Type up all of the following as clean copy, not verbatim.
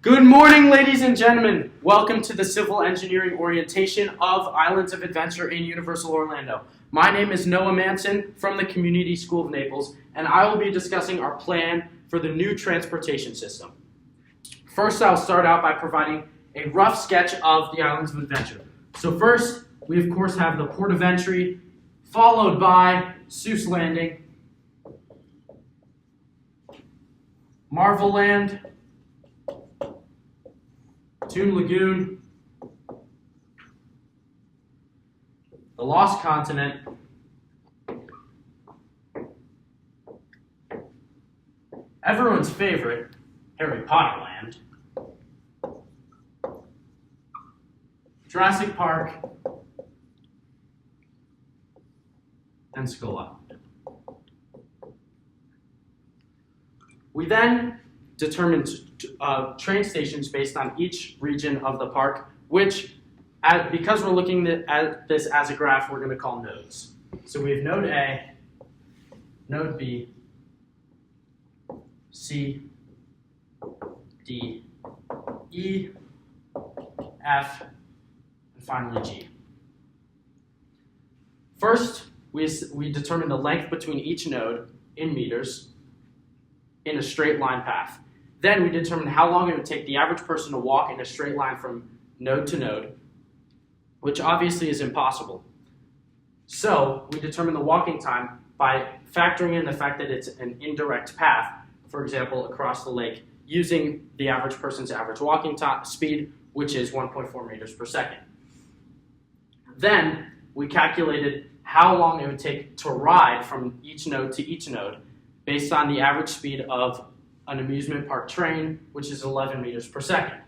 Good morning, ladies and gentlemen. Welcome to the Civil Engineering Orientation of Islands of Adventure in Universal Orlando. My name is Noah Mansson from the Community School of Naples, and I will be discussing our plan for the new transportation system. First, I'll start out by providing a rough sketch of the Islands of Adventure. So first, we of course have the port of entry, followed by Seuss Landing, Marvel Land, Toon Lagoon, the Lost Continent, everyone's favorite, Harry Potter Land, Jurassic Park, and Skull Island. We then determined train stations based on each region of the park, which, because we're looking at this as a graph, we're going to call nodes. So we have node A, node B, C, D, E, F, and finally G. First, we determine the length between each node in meters in a straight line path. Then we determine how long it would take the average person to walk in a straight line from node to node, which obviously is impossible. So we determine the walking time by factoring in the fact that it's an indirect path, for example, across the lake, using the average person's average walking speed, which is 1.4 meters per second. Then we calculated how long it would take to ride from each node to each node based on the average speed of an amusement park train, which is 11 meters per second.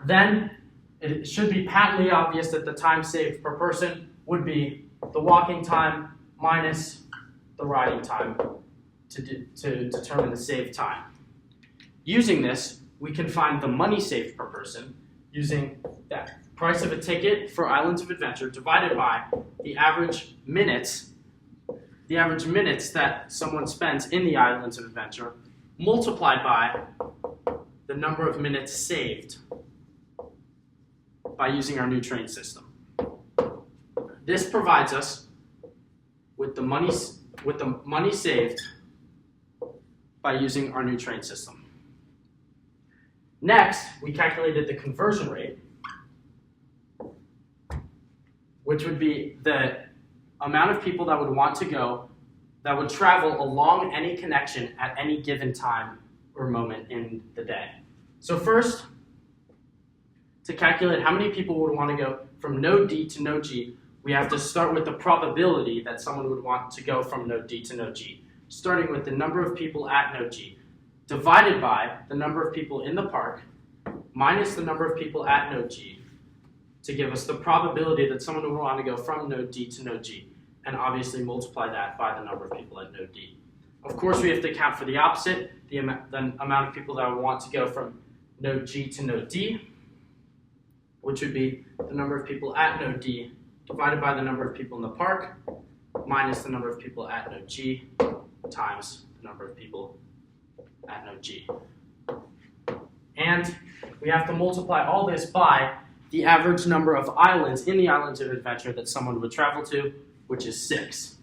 Then it should be patently obvious that the time saved per person would be the walking time minus the riding time to determine the saved time. Using this, we can find the money saved per person using that price of a ticket for Islands of Adventure divided by the average minutes that someone spends in the Islands of Adventure, multiplied by the number of minutes saved by using our new train system. This provides us with the money saved by using our new train system. Next, we calculated the conversion rate, which would be the amount of people that would want to go, that would travel along any connection at any given time or moment in the day. So first, to calculate how many people would want to go from node D to node G, we have to start with the probability that someone would want to go from node D to node G, starting with the number of people at node G, divided by the number of people in the park, minus the number of people at node G, to give us the probability that someone would want to go from node D to node G, and obviously multiply that by the number of people at node D. Of course, we have to account for the opposite, the amount of people that would want to go from node G to node D, which would be the number of people at node D divided by the number of people in the park, minus the number of people at node G, times the number of people at node G. And we have to multiply all this by the average number of islands in the Islands of Adventure that someone would travel to, which is 6.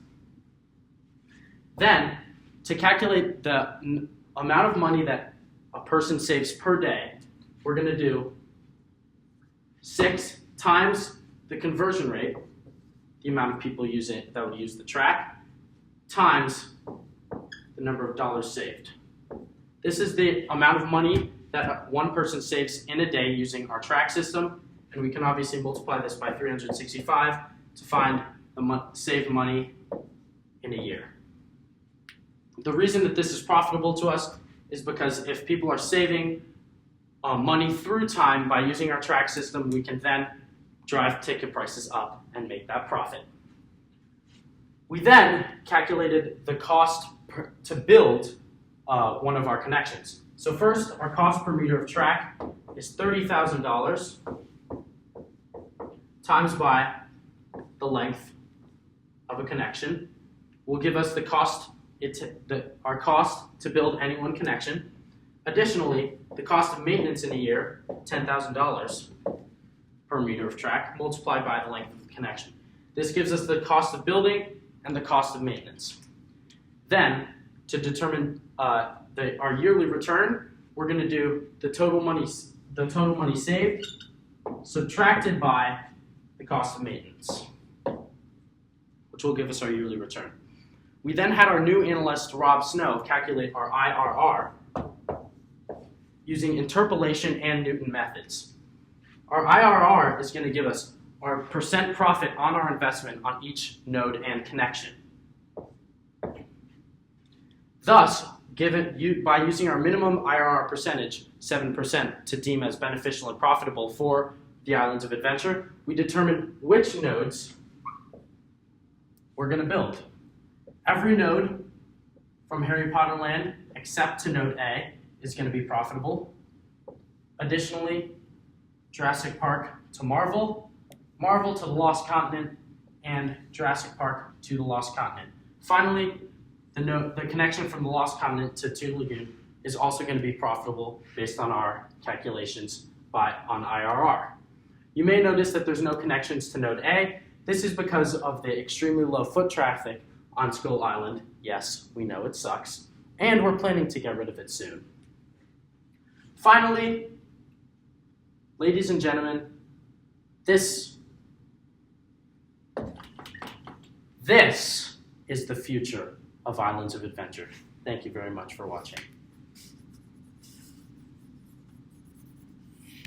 Then, to calculate the amount of money that a person saves per day, we're going to do 6 times the conversion rate, the amount of people that would use the track, times the number of dollars saved. This is the amount of money that one person saves in a day using our track system, and we can obviously multiply this by 365 to find the saved money in a year. The reason that this is profitable to us is because if people are saving money through time by using our track system, we can then drive ticket prices up and make that profit. We then calculated the cost to build one of our connections. So first, our cost per meter of track is $30,000 times by the length of a connection will give us the cost our cost to build any one connection. Additionally, the cost of maintenance in a year, $10,000 per meter of track, multiplied by the length of the connection. This gives us the cost of building and the cost of maintenance. Then, to determine our yearly return, we're going to do the total money saved subtracted by the cost of maintenance, which will give us our yearly return. We then had our new analyst, Rob Snow, calculate our IRR using interpolation and Newton methods. Our IRR is going to give us our percent profit on our investment on each node and connection. Thus, by using our minimum IRR percentage, 7%, to deem as beneficial and profitable for the Islands of Adventure, we determine which nodes we're going to build. Every node from Harry Potter Land, except to node A, is going to be profitable. Additionally, Jurassic Park to Marvel, Marvel to the Lost Continent, and Jurassic Park to the Lost Continent. Finally, the connection from the Lost Continent to Toon Lagoon is also going to be profitable based on our calculations on IRR. You may notice that there's no connections to node A. This is because of the extremely low foot traffic on Skull Island. Yes, we know it sucks, and we're planning to get rid of it soon. Finally, ladies and gentlemen, this is the future of Islands of Adventure. Thank you very much for watching.